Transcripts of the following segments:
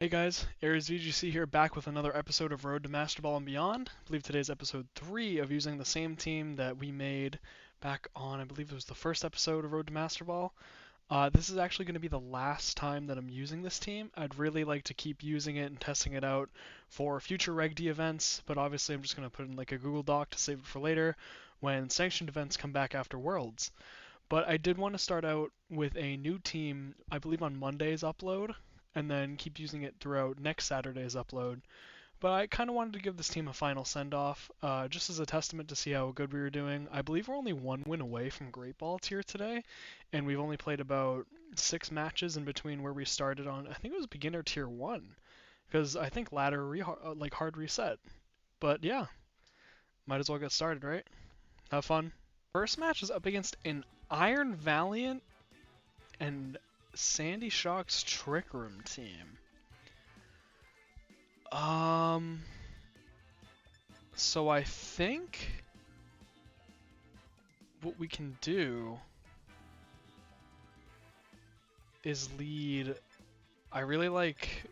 Hey guys, Aries VGC here, back with another episode of Road to Masterball and Beyond. I believe today's episode 3 of using the same team that we made back on, I believe it was the first episode of Road to Masterball. This is actually going to be the last time that I'm using this team. I'd really like to keep using it and testing it out for future Reg D events, but obviously I'm just going to put in like a Google Doc to save it for later when sanctioned events come back after Worlds. But I did want to start out with a new team, I believe on Monday's upload, and then keep using it throughout next Saturday's upload. But I kind of wanted to give this team a final send off, just as a testament to see how good we were doing. I believe we're only one win away from Great Ball tier today, and we've only played about 6 matches in between where we started on, I think it was beginner tier 1, because I think ladder like hard reset. But yeah, might as well get started, right? Have fun. First match is up against an Iron Valiant and Sandy Shock's Trick Room team. Um, so I think what we can do is lead. I really like.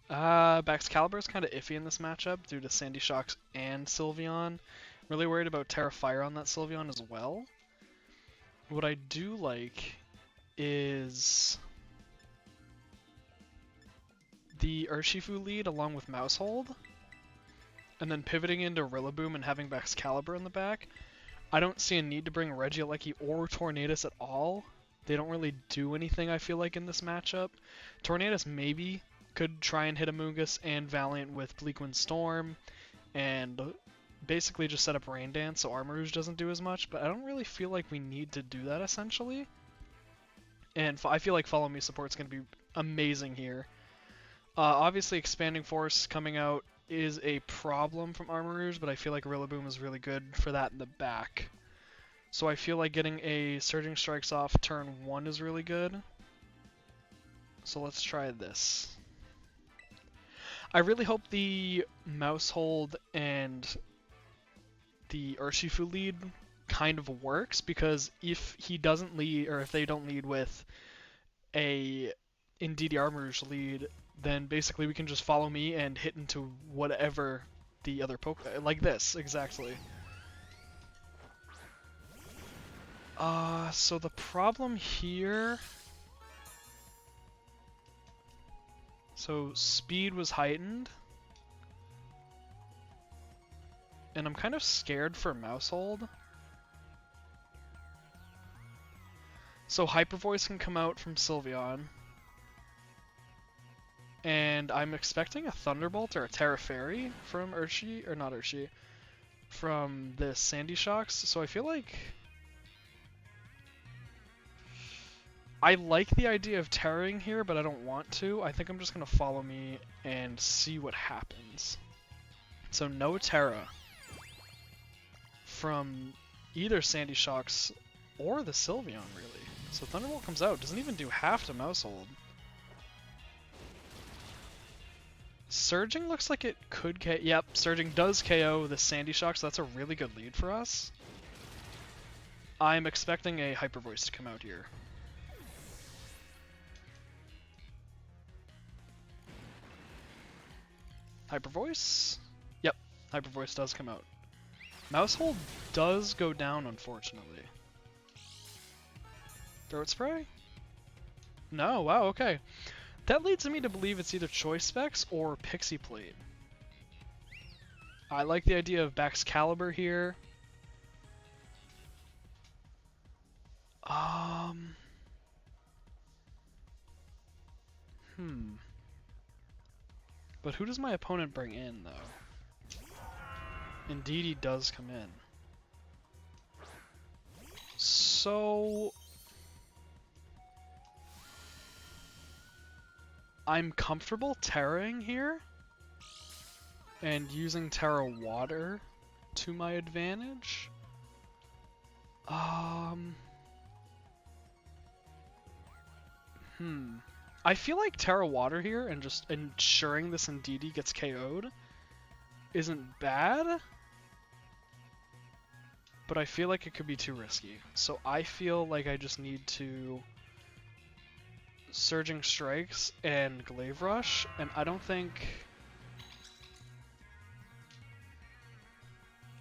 Baxcalibur's kind of iffy in this matchup due to Sandy Shocks and Sylveon. Really worried about Terra Fire on that Sylveon as well. What I do like is the Urshifu lead along with Mousehold, and then pivoting into Rillaboom and having Baxcalibur in the back. I don't see a need to bring Regieleki or Tornadus at all. They don't really do anything, I feel like, in this matchup. Tornadus maybe could try and hit Amoonguss and Valiant with Bleakwind Storm, and basically just set up Rain Dance so Armarouge doesn't do as much, but I don't really feel like we need to do that, essentially. And I feel like Follow Me support's going to be amazing here. Obviously, Expanding Force coming out is a problem from Armarouge, but I feel like Rillaboom is really good for that in the back. So I feel like getting a Surging Strikes off turn 1 is really good. So let's try this. I really hope the Mousehold and the Urshifu lead kind of works, because if he doesn't lead, or if they don't lead with a Indeedee Armarouge lead, then basically we can just follow me and hit into whatever the other like this, exactly. So the problem here... So speed was heightened. And I'm kind of scared for Mousehold. So Hyper Voice can come out from Sylveon. And I'm expecting a Thunderbolt or a Terra Fairy from Urshi, or not Urshi, from this Sandy Shocks. So I feel like I like the idea of Terraing here, but I don't want to. I think I'm just going to follow me and see what happens. So no Terra from either Sandy Shocks or the Sylveon, really. So Thunderbolt comes out, doesn't even do half to Mousehold. Surging looks like it could KO. Yep, Surging does KO the Sandy Shocks. That's a really good lead for us. I'm expecting a Hyper Voice to come out here. Hyper Voice? Yep, Hyper Voice does come out. Mousehold does go down, unfortunately. Throat Spray? No, wow, okay. That leads me to believe it's either Choice Specs or Pixie Plate. I like the idea of Baxcalibur here. But who does my opponent bring in, though? Indeedee does come in. So... I'm comfortable Terraing here and using Terra Water to my advantage. I feel like Terra Water here and just ensuring this Indeedee gets KO'd isn't bad, but I feel like it could be too risky. So I feel like I just need to Surging Strikes and Glaive Rush, and I don't think...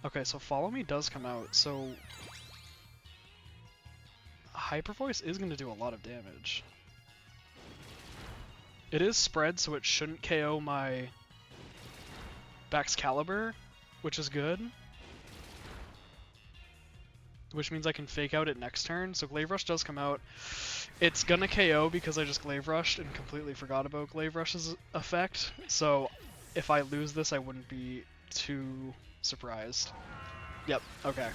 Okay, so Follow Me does come out, so... Hyper Voice is going to do a lot of damage. It is spread, so it shouldn't KO my Baxcalibur, which is good. Which means I can fake out it next turn, so Glaive Rush does come out. It's gonna KO because I just Glaive Rushed and completely forgot about Glaive Rush's effect, so if I lose this I wouldn't be too surprised. Yep, okay.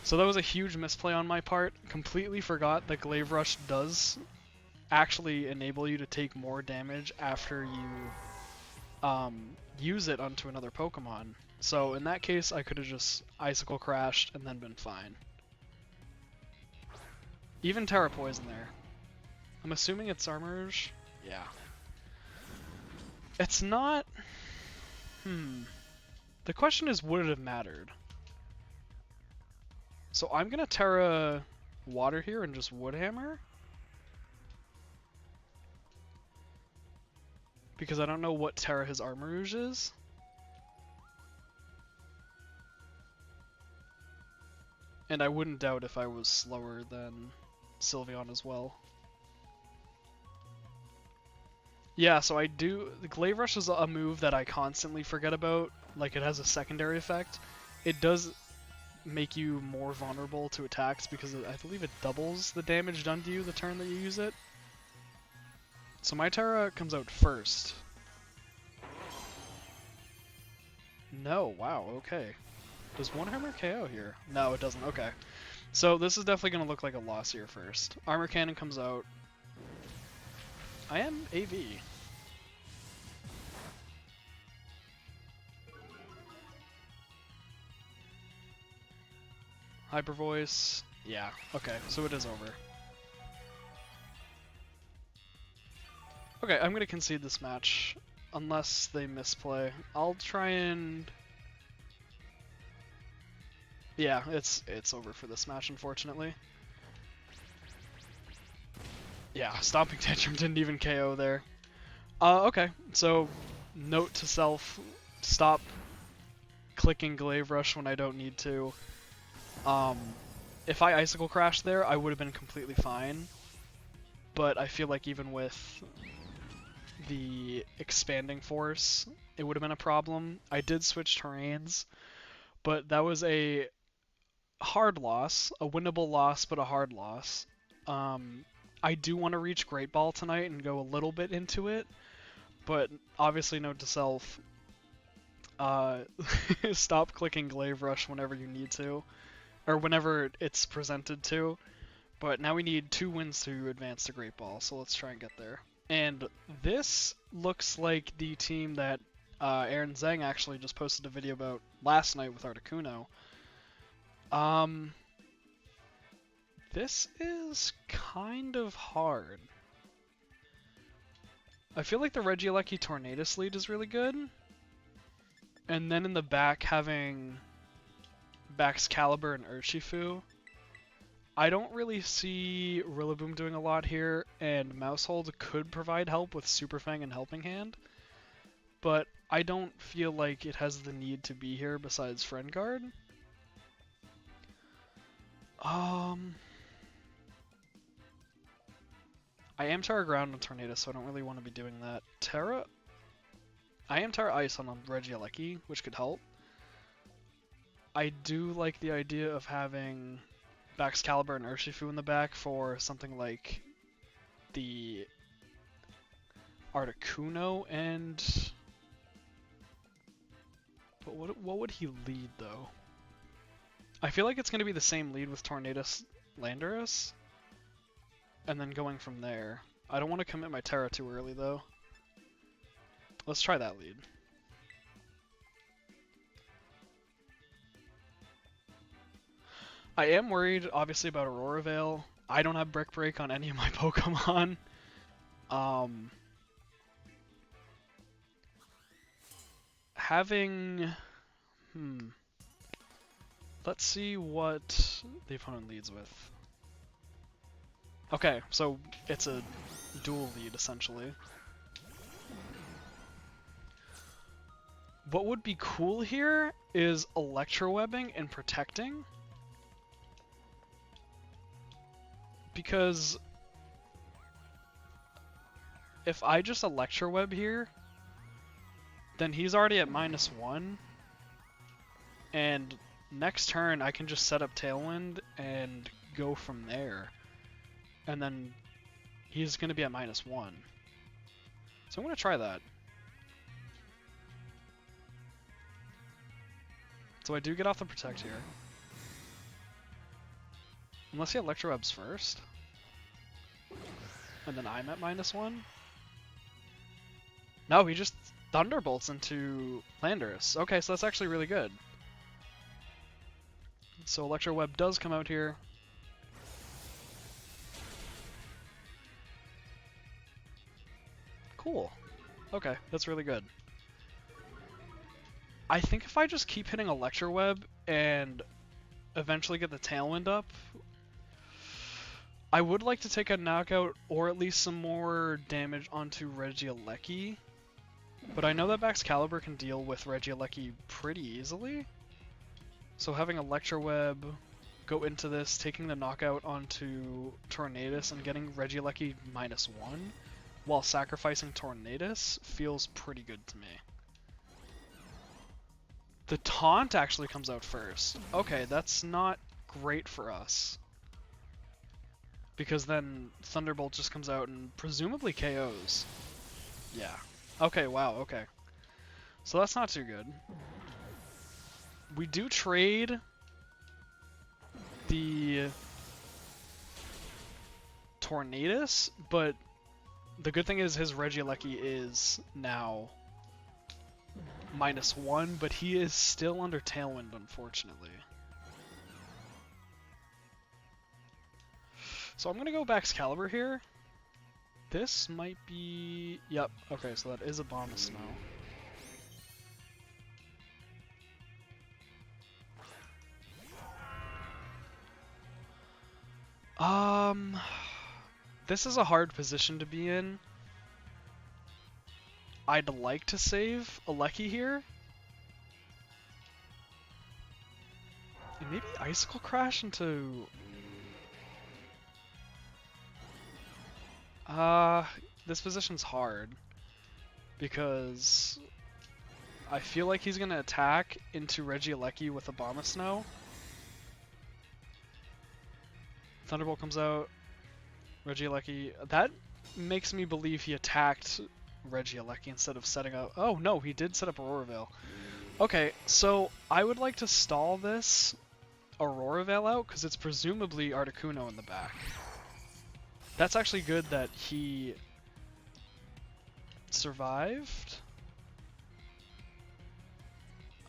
So that was a huge misplay on my part. Completely forgot that Glaive Rush does actually enable you to take more damage after you use it onto another Pokemon. So in that case, I could have just Icicle Crashed and then been fine. Even Terra Poison there. I'm assuming it's Armourouge? Yeah. It's not... The question is, would it have mattered? So I'm gonna Terra Water here and just Wood Hammer. Because I don't know what Terra his Armourouge is. And I wouldn't doubt if I was slower than Sylveon as well. Yeah, so I do... The Glaive Rush is a move that I constantly forget about. Like, it has a secondary effect. It does make you more vulnerable to attacks because I believe it doubles the damage done to you the turn that you use it. So my Terra comes out first. No, wow, okay. Does One Hammer KO here? No, it doesn't, okay. So this is definitely going to look like a loss here first. Armor Cannon comes out. I am AV. Hyper Voice. Yeah, okay, so it is over. Okay, I'm going to concede this match. Unless they misplay. I'll try and... Yeah, it's over for this match, unfortunately. Yeah, Stomping Tantrum didn't even KO there. Okay, so note to self, stop clicking Glaive Rush when I don't need to. If I Icicle Crash there, I would have been completely fine. But I feel like even with the Expanding Force, it would have been a problem. I did switch terrains, but that was a hard loss, a winnable loss, but a hard loss. I do want to reach Great Ball tonight and go a little bit into it, but obviously note to self, stop clicking Glaive Rush whenever you need to, or whenever it's presented to. But now we need 2 wins to advance to Great Ball, so let's try and get there. And this looks like the team that Aaron Zhang actually just posted a video about last night with Articuno. This is kind of hard. I feel like the Regieleki Tornadus lead is really good. And then in the back having Baxcalibur and Urshifu. I don't really see Rillaboom doing a lot here, and Mousehold could provide help with Super Fang and Helping Hand. But I don't feel like it has the need to be here besides Friend Guard. I am Terra Ground on Tornado, so I don't really want to be doing that. I am Terra Ice on Regieleki, which could help. I do like the idea of having Baxcalibur and Urshifu in the back for something like the Articuno and... But what would he lead, though? I feel like it's going to be the same lead with Tornadus Landorus, and then going from there. I don't want to commit my Terra too early, though. Let's try that lead. I am worried, obviously, about Aurora Veil. I don't have Brick Break on any of my Pokemon. Having... Let's see what the opponent leads with. Okay, so it's a dual lead, essentially. What would be cool here is electrowebbing and protecting. Because if I just electroweb here, then he's already at -1. And next turn I can just set up Tailwind and go from there. And then he's going to be at -1. So I'm going to try that. So I do get off the protect here. Unless he electrowebs first. And then I'm at -1. No, he just thunderbolts into Landorus. Okay, so that's actually really good. So electroweb does come out here. Cool. Okay, that's really good. I think if I just keep hitting electroweb and eventually get the Tailwind up, I would like to take a knockout or at least some more damage onto Regieleki. But I know that Baxcalibur can deal with Regieleki pretty easily. So having Electroweb go into this, taking the knockout onto Tornadus and getting Regieleki -1 while sacrificing Tornadus feels pretty good to me. The taunt actually comes out first. Okay, that's not great for us. Because then Thunderbolt just comes out and presumably KOs. Yeah. Okay, wow, okay. So that's not too good. We do trade the Tornadus, but the good thing is his Regieleki is now -1, but he is still under Tailwind, unfortunately. So I'm going to go Baxcalibur here. This might be... Yep, okay, so that is a Bomb of Snow. This is a hard position to be in. I'd like to save Aleki here. And maybe Icicle Crash into... This position's hard. Because I feel like he's gonna attack into Regieleki with a Bomb of Snow. Thunderbolt comes out. Regieleki. That makes me believe he attacked Regieleki instead of setting up... Oh, no, he did set up Aurora Veil. Okay, so I would like to stall this Aurora Veil out, because it's presumably Articuno in the back. That's actually good that he survived.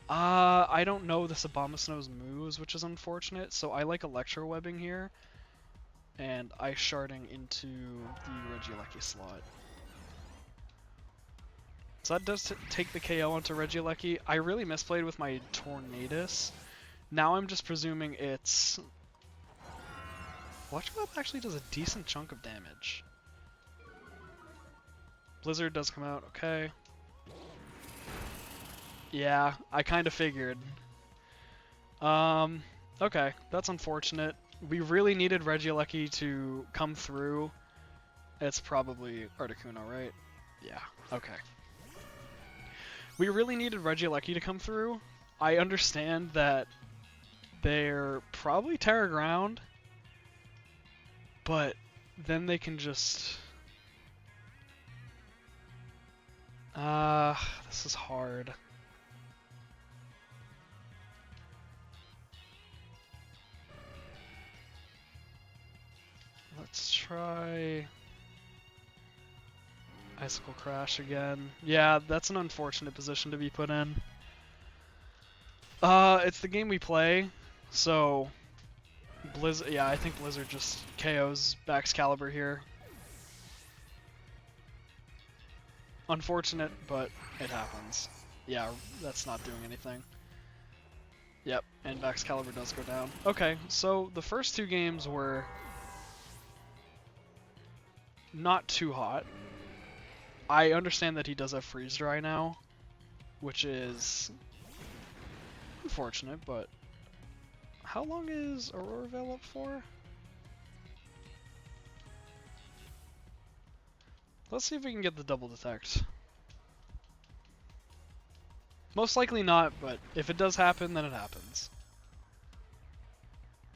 I don't know this Abomasnow's moves, which is unfortunate, so I like Electrowebbing here. And Ice Sharding into the Regieleki slot. So that does take the KO onto Regieleki. I really misplayed with my Tornadus. Now I'm just presuming it's... Electroweb actually does a decent chunk of damage. Blizzard does come out, okay. Yeah, I kind of figured. Okay, that's unfortunate. We really needed Regieleki to come through. It's probably Articuno, right? Yeah, okay. We really needed Regieleki to come through. I understand that they're probably Terra Ground, but then they can just... this is hard. Let's try Icicle Crash again. Yeah, that's an unfortunate position to be put in. It's the game we play, so Blizzard. Yeah, I think Blizzard just KOs Baxcalibur here. Unfortunate, but it happens. Yeah, that's not doing anything. Yep, and Baxcalibur does go down. Okay, so the first two games were not too hot. I understand that he does have freeze dry now, which is unfortunate, but how long is Aurora Veil up for? Let's see if we can get the double detect. Most likely not, but if it does happen, then it happens.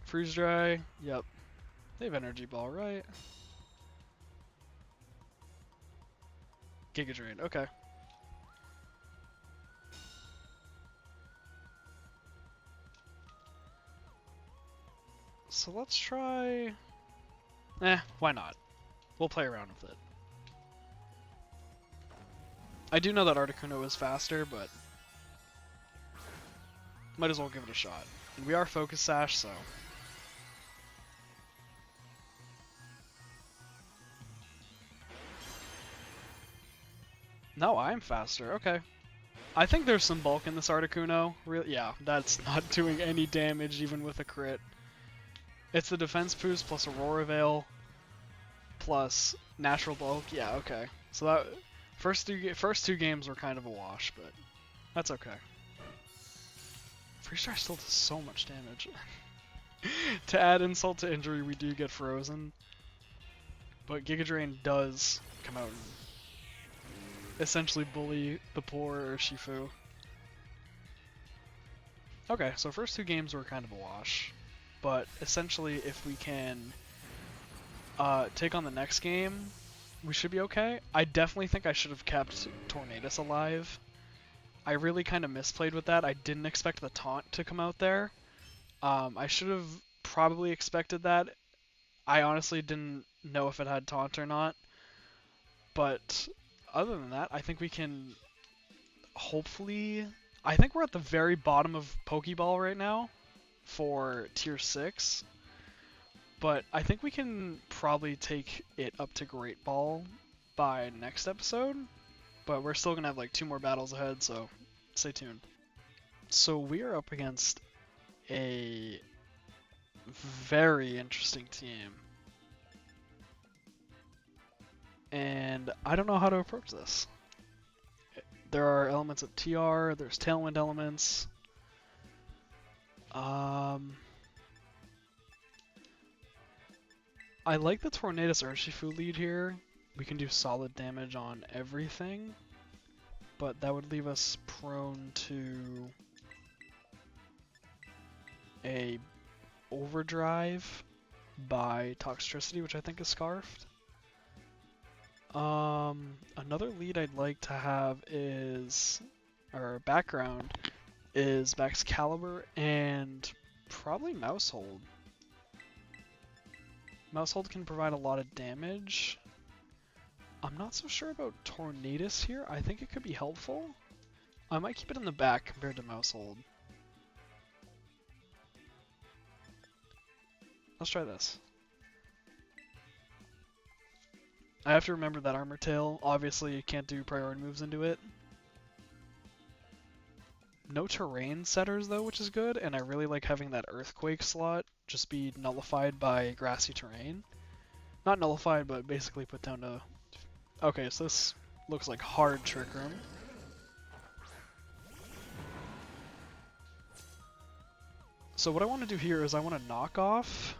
Freeze dry, yep. They have energy ball, right? Giga Drain, okay. So let's try... why not? We'll play around with it. I do know that Articuno is faster, but might as well give it a shot. And we are Focus Sash, so... No, I'm faster, okay. I think there's some bulk in this Articuno. Yeah, that's not doing any damage even with a crit. It's the defense boost plus Aurora Veil plus natural bulk. Yeah, okay. So that first two games were kind of a wash, but that's okay. Freeze Dry still does so much damage. To add insult to injury, we do get frozen, but Giga Drain does come out and essentially bully the poor Urshifu. Okay, so first two games were kind of a wash, but essentially if we can take on the next game, we should be okay. I definitely think I should have kept Tornadus alive. I really kind of misplayed with that. I didn't expect the taunt to come out there. I should have probably expected that. I honestly didn't know if it had taunt or not, but other than that, I think we can hopefully... I think we're at the very bottom of Pokeball right now for Tier 6, but I think we can probably take it up to Great Ball by next episode, but we're still going to have like 2 more battles ahead, so stay tuned. So we are up against a very interesting team, and I don't know how to approach this. There are elements of TR, there's Tailwind elements. I like the Tornadus Urshifu lead here. We can do solid damage on everything, but that would leave us prone to a overdrive by Toxtricity, which I think is Scarfed. Another lead I'd like to have is, or background, is Excalibur and probably Mousehold. Mousehold can provide a lot of damage. I'm not so sure about Tornadus here. I think it could be helpful. I might keep it in the back compared to Mousehold. Let's try this. I have to remember that Armor Tail. Obviously, you can't do priority moves into it. No terrain setters though, which is good, and I really like having that Earthquake slot just be nullified by Grassy Terrain. Not nullified, but basically put down to... Okay, so this looks like hard Trick Room. So what I want to do here is I want to knock off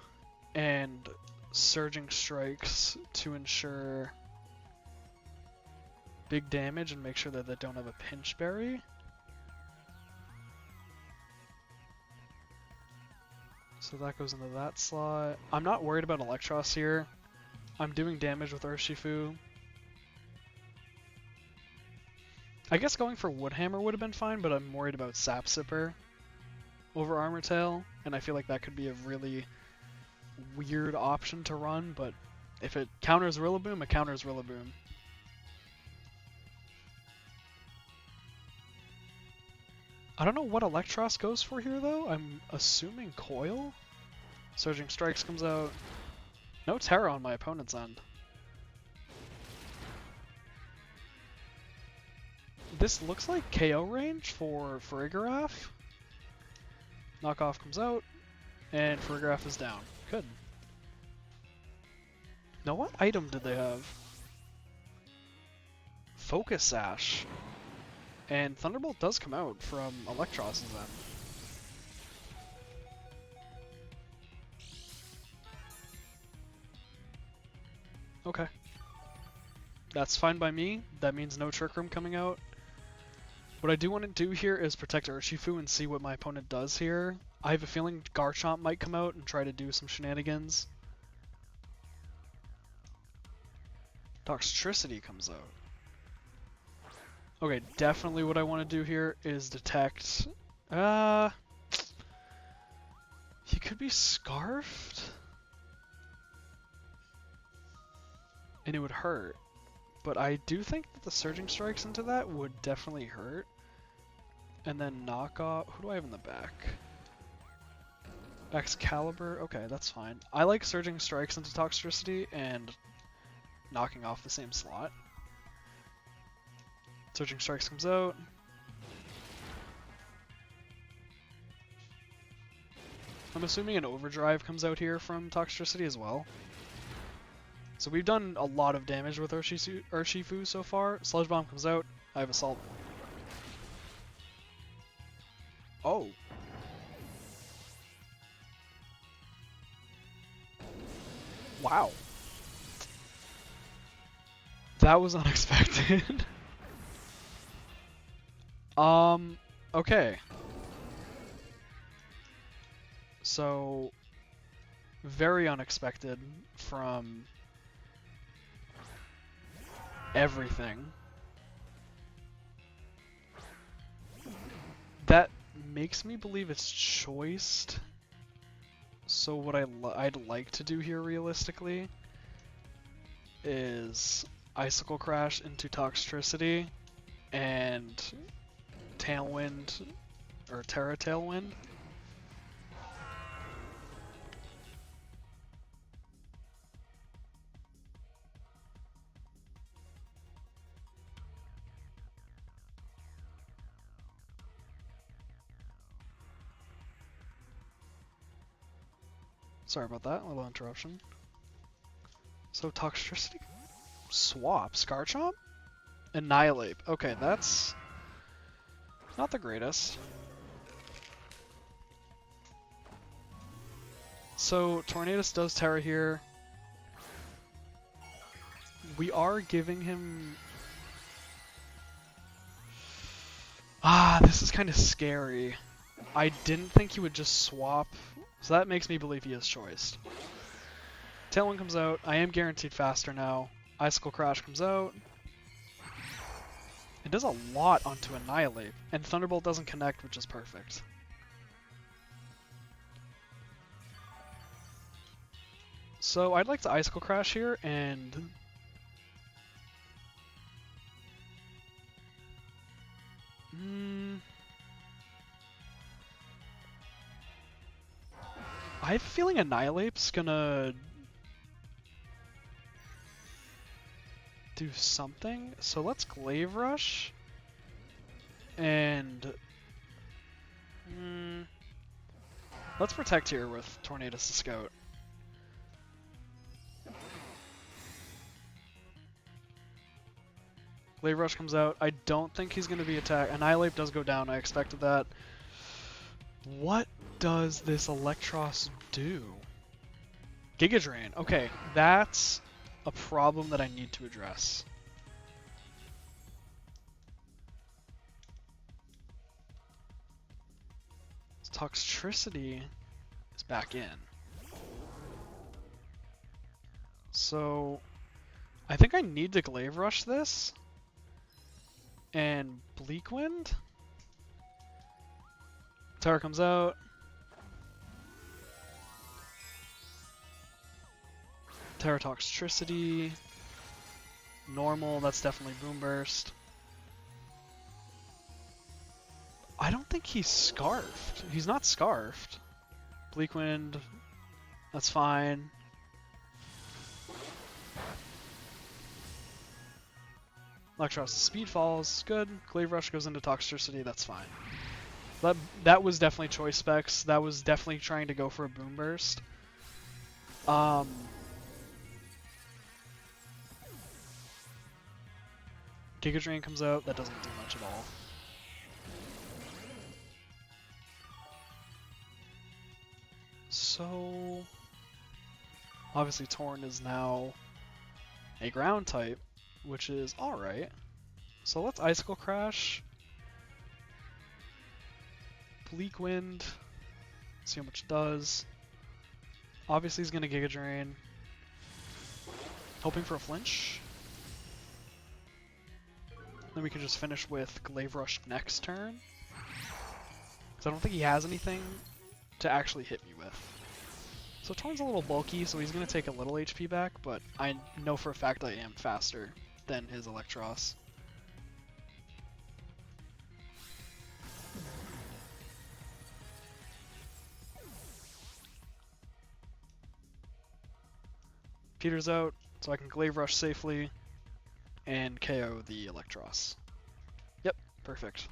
and Surging Strikes to ensure big damage and make sure that they don't have a Pinch Berry. So that goes into that slot. I'm not worried about Electros here. I'm doing damage with Urshifu. I guess going for Woodhammer would have been fine, but I'm worried about Sap Sipper over Armor Tail, and I feel like that could be a really weird option to run, but if it counters Rillaboom, it counters Rillaboom. I don't know what Electros goes for here though. I'm assuming Coil? Surging Strikes comes out. No Terra on my opponent's end. This looks like KO range for Farigiraf. Knockoff comes out, and Farigiraf is down. Good. Now what item did they have? Focus Sash. And Thunderbolt does come out from Electros's end. Okay. That's fine by me. That means no Trick Room coming out. What I do want to do here is protect Urshifu and see what my opponent does here. I have a feeling Garchomp might come out and try to do some shenanigans. Toxtricity comes out. Okay, definitely what I want to do here is detect... He could be Scarfed? And it would hurt. But I do think that the Surging Strikes into that would definitely hurt. And then knock off... Who do I have in the back? Excalibur? Okay, that's fine. I like Surging Strikes into Toxtricity and knocking off the same slot. Surging Strikes comes out. I'm assuming an Overdrive comes out here from Toxtricity as well. So we've done a lot of damage with Urshifu so far. Sludge Bomb comes out. I have Assault. Oh. Wow. That was unexpected. Okay. So, very unexpected from everything. That makes me believe it's choiced. So what I'd like to do here realistically is Icicle Crash into Toxtricity and Tailwind or Terra Tailwind. Sorry about that, a little interruption. So Toxtricity swap, Scarchomp? Annihilate. Okay, that's not the greatest. So Tornadus does Terra here. We are giving him... this is kind of scary. I didn't think he would just swap, so that makes me believe he is choiced. Tailwind comes out. I am guaranteed faster now. Icicle Crash comes out. It does a lot onto Annihilate, and Thunderbolt doesn't connect, which is perfect. So I'd like to Icicle Crash here, and... I have a feeling Annihilate's gonna do something. So let's Glaive Rush. And let's protect here with Tornadus the Scout. Glaive Rush comes out. I don't think he's going to be attacked. Annihilate does go down. I expected that. What does this Electros do? Giga Drain. Okay, that's a problem that I need to address. Toxtricity is back in. So I think I need to Glaive Rush this. And Bleak Wind? Terra comes out. Terra Toxtricity. Normal, that's definitely Boom Burst. I don't think he's Scarfed. He's not Scarfed. Bleak Wind, that's fine. Electros Speed Falls, good. Glaive Rush goes into Toxtricity, that's fine. That was definitely choice specs. That was definitely trying to go for a Boom Burst. Giga Drain comes out, that doesn't do much at all. So, obviously Torn is now a ground type, which is alright. So let's Icicle Crash. Bleak Wind. See how much it does. Obviously he's going to Giga Drain. Hoping for a flinch. Then we can just finish with Glaive Rush next turn. Because I don't think he has anything to actually hit me with. So Torn's a little bulky, so he's going to take a little HP back, but I know for a fact I am faster than his Electros. Peter's out, so I can Glaive Rush safely and KO the Electros. Yep, perfect.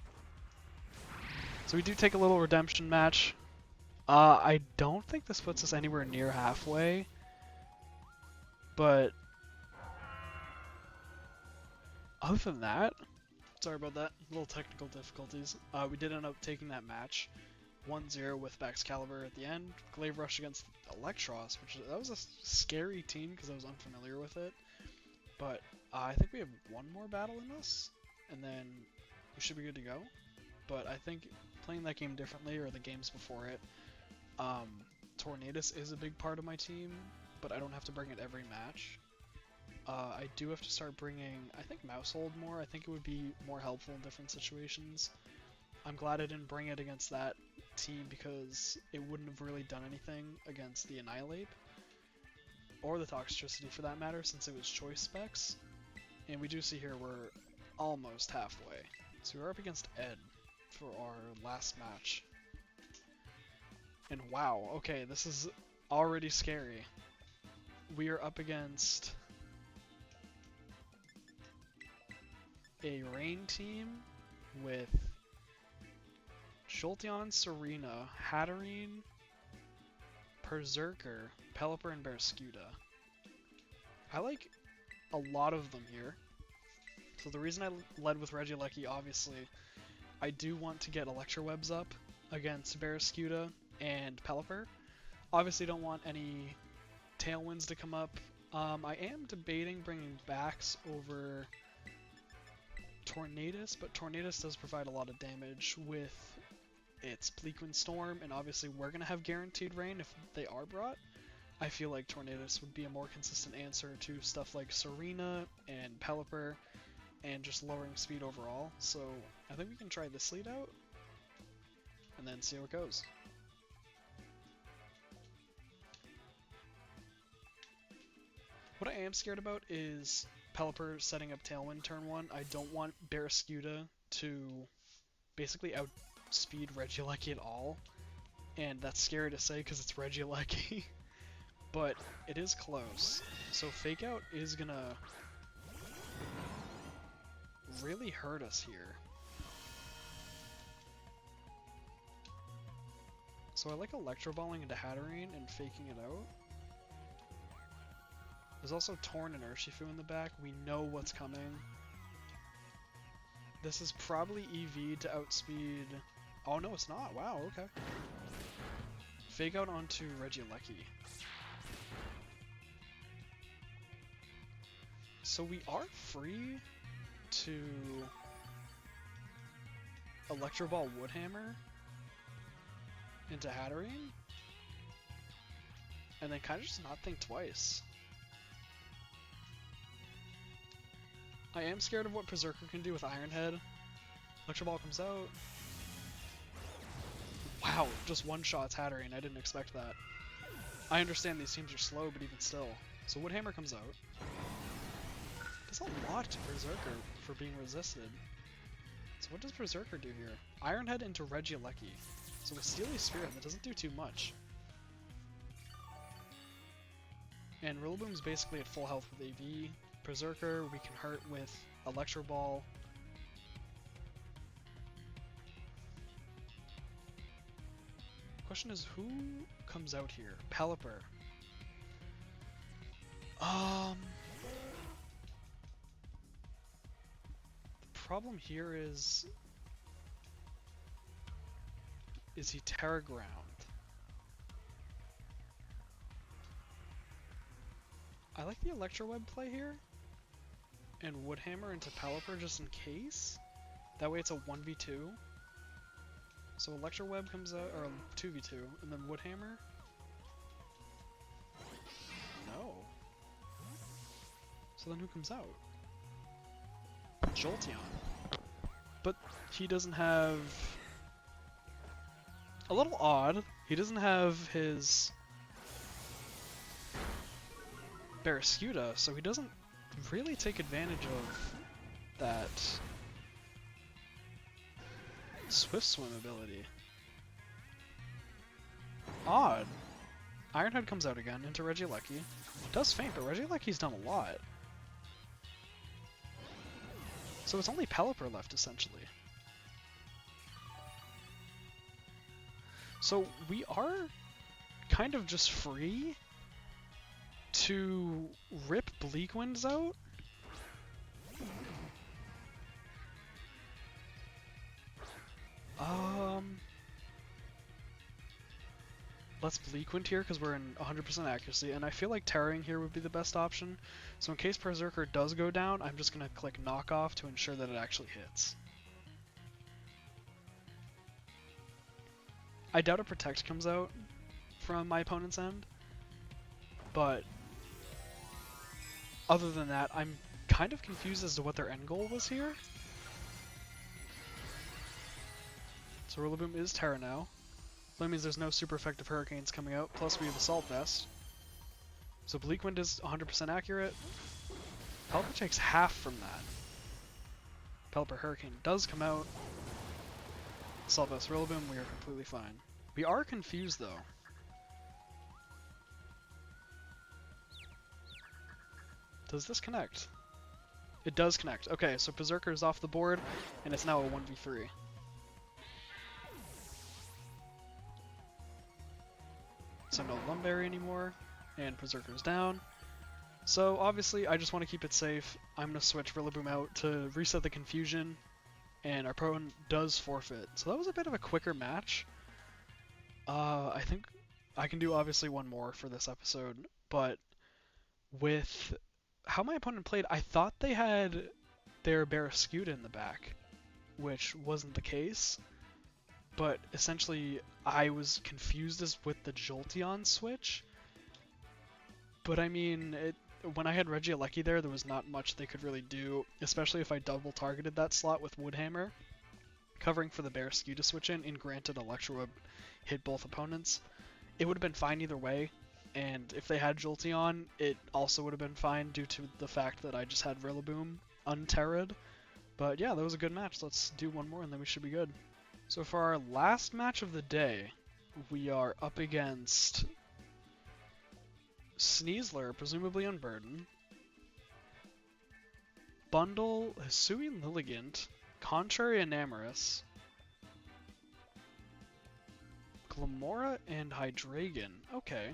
So we do take a little redemption match. I don't think this puts us anywhere near halfway, but other than that, sorry about that, little technical difficulties. We did end up taking that match 1-0 with Baxcalibur at the end. Glaive Rush against Electros, that was a scary team because I was unfamiliar with it. But I think we have one more battle in us, and then we should be good to go. But I think playing that game differently, or the games before it, Tornadus is a big part of my team, but I don't have to bring it every match. I do have to start bringing, I think, Mousehold more. I think it would be more helpful in different situations. I'm glad I didn't bring it against that team because it wouldn't have really done anything against the Annihilate, or the Toxicity for that matter, since it was choice specs. And we do see here we're almost halfway. So we're up against Ed for our last match. And wow, okay, this is already scary. We are up against a Rain team with Jolteon, Serena, Hatterene, Berserker, Pelipper, and Barraskewda. I like a lot of them here. So the reason I led with Regieleki, obviously, I do want to get Electrowebs up against Barraskewda and Pelipper. Obviously don't want any Tailwinds to come up. I am debating bringing Bax over Tornadus, but Tornadus does provide a lot of damage with its Bleakwind Storm, and obviously we're going to have Guaranteed Rain if they are brought. I feel like Tornadus would be a more consistent answer to stuff like Serena and Pelipper, and just lowering speed overall. So I think we can try this lead out, and then see how it goes. What I am scared about is Pelipper setting up Tailwind turn 1. I don't want Barraskewda to basically outspeed Regieleki at all, and that's scary to say because it's Regieleki, but it is close. So Fake Out is gonna really hurt us here. So I like Electro Balling into Hatterene and faking it out. There's also Torn and Urshifu in the back. We know what's coming. This is probably EV to outspeed... Oh no, it's not. Wow, okay. Fake Out onto Regieleki. So we are free to Electro Ball Woodhammer into Hatterene, and then kind of just not think twice. I am scared of what Berserker can do with Iron Head. Electro Ball comes out. Wow, just one-shots Hatterene. I didn't expect that. I understand these teams are slow, but even still. So Woodhammer comes out. Does a lot to Berserker for being resisted. So what does Berserker do here? Iron Head into Regieleki. So with Steely Spirit, that doesn't do too much. And Rillaboom's basically at full health with AV. Berserker, we can hurt with Electro Ball. Question is, who comes out here? Pelipper. problem here is he Terra Ground? I like the Electro Web play here, and Woodhammer into Pelipper just in case. That way it's a 1v2. So Electro Web comes out, or 2v2, and then Woodhammer. No. So then who comes out? Jolteon. But he doesn't have... A little odd. He doesn't have his Barraskewda, so he doesn't really take advantage of that Swift Swim ability. Odd. Ironhead comes out again into Regieleki. Does faint, but Regieleki's done a lot. So it's only Pelipper left, essentially. So we are kind of just free to rip Bleakwinds out. Let's Bleakwind here because we're in 100% accuracy, and I feel like Terroring here would be the best option. So in case Berserker does go down, I'm just going to click Knock Off to ensure that it actually hits. I doubt a Protect comes out from my opponent's end, but other than that, I'm kind of confused as to what their end goal was here. So Rillaboom is Terra now. That means there's no super effective Hurricanes coming out, plus we have Assault Vest. So Bleakwind is 100% accurate. Pelipper takes half from that. Pelipper Hurricane does come out. Assault Vest Rillaboom, we are completely fine. We are confused though. Does this connect? It does connect. Okay, so Berserker is off the board, and it's now a 1v3. So no Lumberry anymore, and Berserker's down. So obviously I just want to keep it safe. I'm going to switch Rillaboom out to reset the confusion, and our opponent does forfeit. So that was a bit of a quicker match. I think I can do obviously one more for this episode, but with how my opponent played, I thought they had their Barraskewda in the back, which wasn't the case. But essentially, I was confused as with the Jolteon switch. But I mean, when I had Regieleki there was not much they could really do, especially if I double targeted that slot with Woodhammer, covering for the Barraskewda switch in, and granted Electro Web hit both opponents. It would have been fine either way, and if they had Jolteon, it also would have been fine due to the fact that I just had Rillaboom unterra'd. But yeah, that was a good match. Let's do one more and then we should be good. So for our last match of the day, we are up against Sneasler, presumably Unburden, Bundle, Hisuian Lilligant, Contrary Enamorous, Glamora, and Hydreigon. Okay,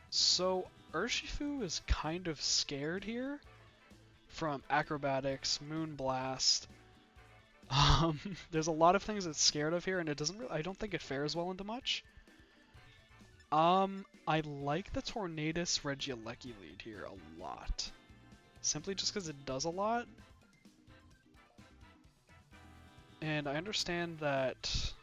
so Urshifu is kind of scared here from Acrobatics, Moonblast. There's a lot of things it's scared of here, and it doesn't. I don't think it fares well into much. I like the Tornadus Regieleki lead here a lot, simply just because it does a lot. And I understand that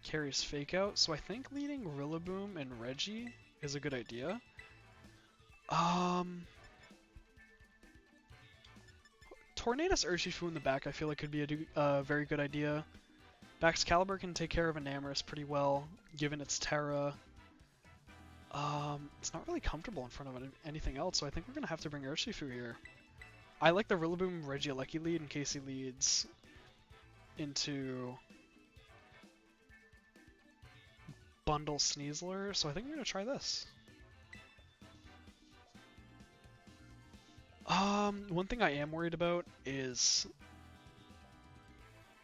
carries Fake Out, so I think leading Rillaboom and Reggie is a good idea. Tornadus Urshifu in the back I feel like could be a very good idea. Baxcalibur can take care of Enamorous pretty well, given its Terra. It's not really comfortable in front of anything else, so I think we're going to have to bring Urshifu here. I like the Rillaboom Regieleki lead in case he leads into Bundle Sneasler, so I think we're going to try this. One thing I am worried about is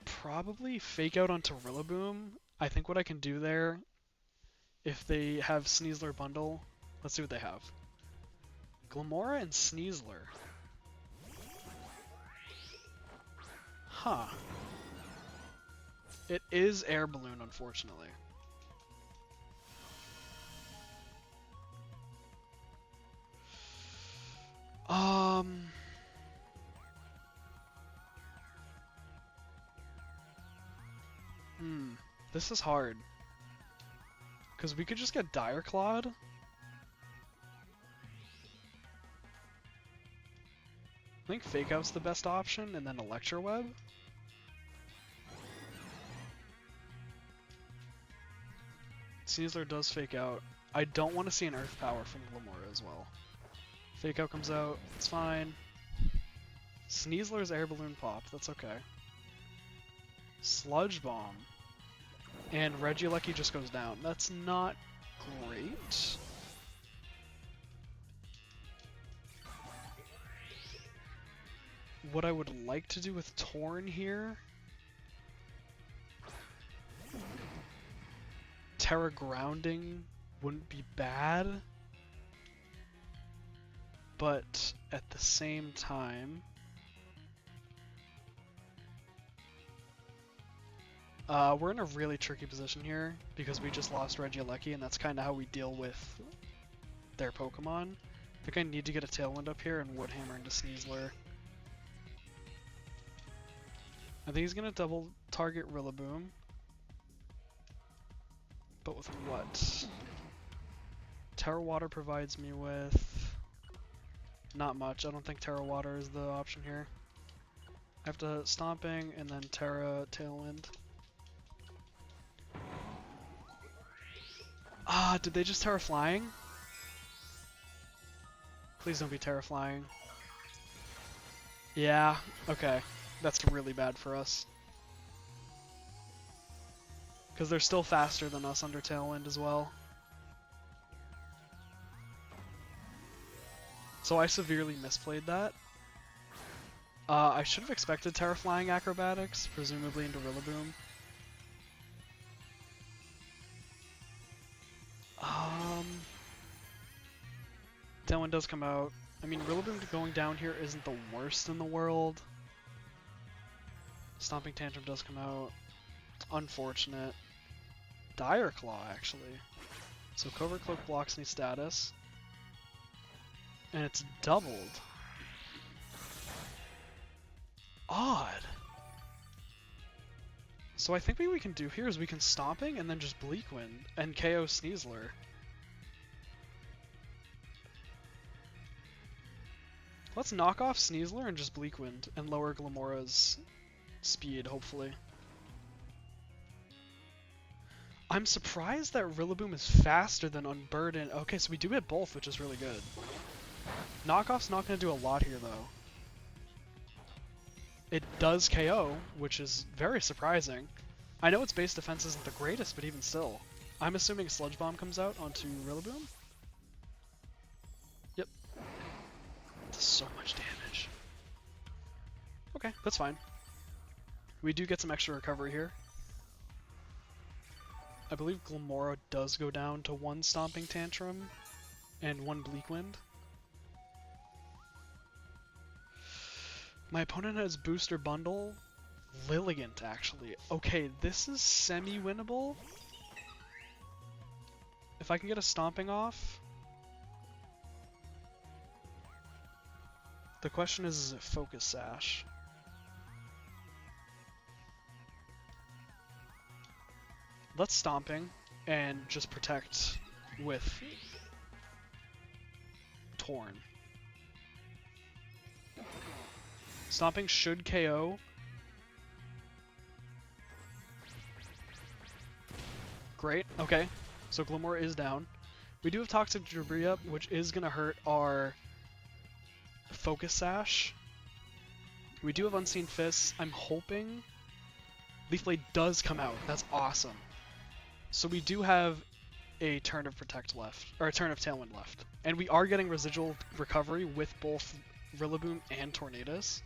probably Fake Out onto Rillaboom. I think what I can do there, if they have Sneasler Bundle, let's see what they have. Glamora and Sneasler. Huh. It is Air Balloon, unfortunately. This is hard. Because we could just get Dire Clawed. I think Fake Out's the best option, and then Electro Web. Sneasler does Fake Out. I don't want to see an Earth Power from Glamora as well. Fake Out comes out, it's fine. Sneasler's Air Balloon popped, that's okay. Sludge Bomb. And Regieleki just goes down. That's not great. What I would like to do with Torn here... Terra Grounding wouldn't be bad. But at the same time... we're in a really tricky position here because we just lost Regieleki, and that's kind of how we deal with their Pokemon. I think I need to get a Tailwind up here and Woodhammer into Sneasler. I think he's going to double target Rillaboom. But with what? Terra Water provides me with... not much. I don't think Terra Water is the option here. I have to Stomping and then Terra Tailwind. Ah, did they just Terra Flying? Please don't be Terra Flying. Yeah, okay. That's really bad for us. Because they're still faster than us under Tailwind as well. So I severely misplayed that. I should have expected Terra Flying Acrobatics, presumably into Rillaboom. Tailwind does come out. I mean, Rillaboom going down here isn't the worst in the world. Stomping Tantrum does come out. Unfortunate. Dire Claw, actually. So Covert Cloak blocks any status. And it's doubled. Odd. So I think what we can do here is we can Stomping and then just Bleak Wind and KO Sneasler. Let's knock off Sneasler and just Bleak Wind and lower Glamora's speed, hopefully. I'm surprised that Rillaboom is faster than Unburden. Okay, so we do hit both, which is really good. Knockoff's not going to do a lot here, though. It does KO, which is very surprising. I know its base defense isn't the greatest, but even still. I'm assuming Sludge Bomb comes out onto Rillaboom. Yep. Does so much damage. Okay, that's fine. We do get some extra recovery here. I believe Glamora does go down to 1 Stomping Tantrum and 1 Bleak Wind. My opponent has Booster Bundle. Lilligant, actually. Okay, this is semi-winnable. If I can get a Stomping off. The question is it Focus Sash? Let's Stomping and just protect with Torn. Stomping should KO. Great, okay. So Glamora is down. We do have Toxic Debris up, which is going to hurt our Focus Sash. We do have Unseen Fists. I'm hoping Leaf Blade does come out. That's awesome. So we do have a turn of Protect left, or a turn of Tailwind left. And we are getting residual recovery with both Rillaboom and Tornadus.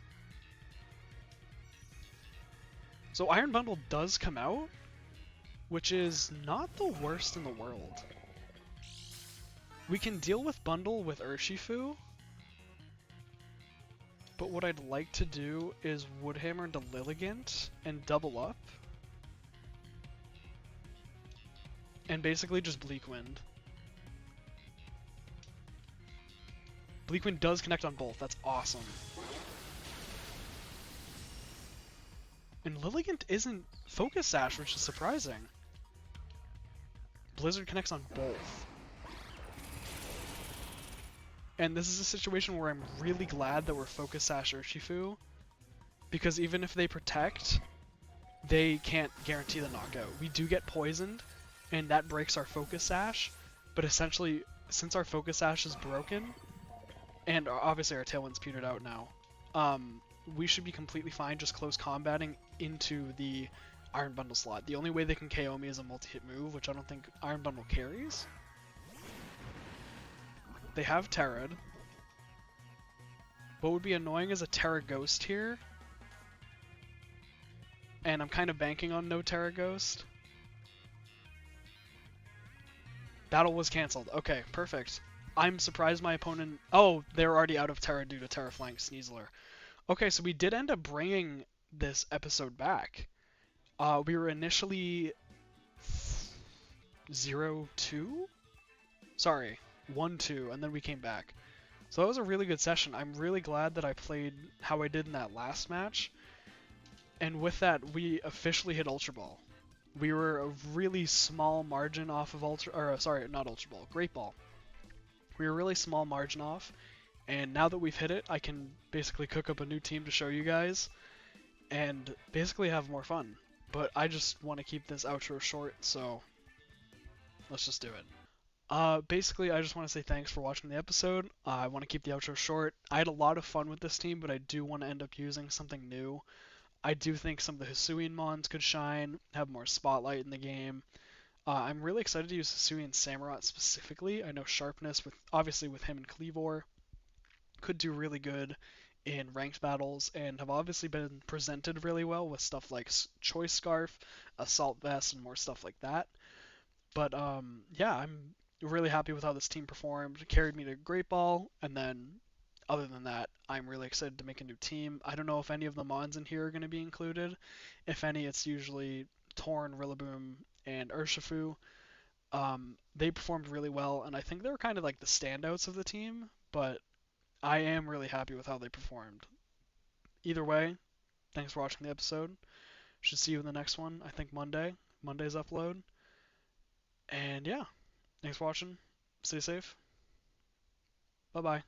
So Iron Bundle does come out, which is not the worst in the world. We can deal with Bundle with Urshifu. But what I'd like to do is Woodhammer into Lilligant and double up. And basically just Bleak Wind. Bleak Wind does connect on both. That's awesome. And Lilligant isn't Focus Sash, which is surprising. Blizzard connects on both. And this is a situation where I'm really glad that we're Focus Sash Urshifu, because even if they protect, they can't guarantee the knockout. We do get poisoned, and that breaks our Focus Sash, but essentially, since our Focus Sash is broken, and obviously our Tailwind's petered out now, we should be completely fine just close combating into the Iron Bundle slot. The only way they can KO me is a multi-hit move, which I don't think Iron Bundle carries. They have Terrad. What would be annoying is a Terra Ghost here. And I'm kind of banking on no Terra Ghost. Battle was cancelled. Okay, perfect. I'm surprised my opponent... Oh, they're already out of Terra due to Terra Flank Sneasler. Okay, so we did end up bringing this episode back. We were initially 0-2? Sorry, 1-2, and then we came back. So that was a really good session. I'm really glad that I played how I did in that last match. And with that, we officially hit Ultra Ball. We were a really small margin off of Great Ball. We were a really small margin off, and now that we've hit it, I can basically cook up a new team to show you guys, and basically have more fun. But I just want to keep this outro short, so let's just do it. Basically, I just want to say thanks for watching the episode. I want to keep the outro short. I had a lot of fun with this team, but I do want to end up using something new. I do think some of the Hisuian Mons could shine, have more spotlight in the game. I'm really excited to use Hisuian Samurott specifically. I know Sharpness, obviously with him and Cleavor, could do really good in ranked battles, and have obviously been presented really well with stuff like Choice Scarf, Assault Vest, and more stuff like that. But yeah, I'm really happy with how this team performed. It carried me to Great Ball, and then other than that, I'm really excited to make a new team. I don't know if any of the Mons in here are going to be included. If any, it's usually Torn, Rillaboom, and Urshifu. They performed really well, and I think they were kind of like the standouts of the team, but I am really happy with how they performed. Either way, thanks for watching the episode. Should see you in the next one, I think Monday's upload. And yeah, thanks for watching. Stay safe. Bye-bye.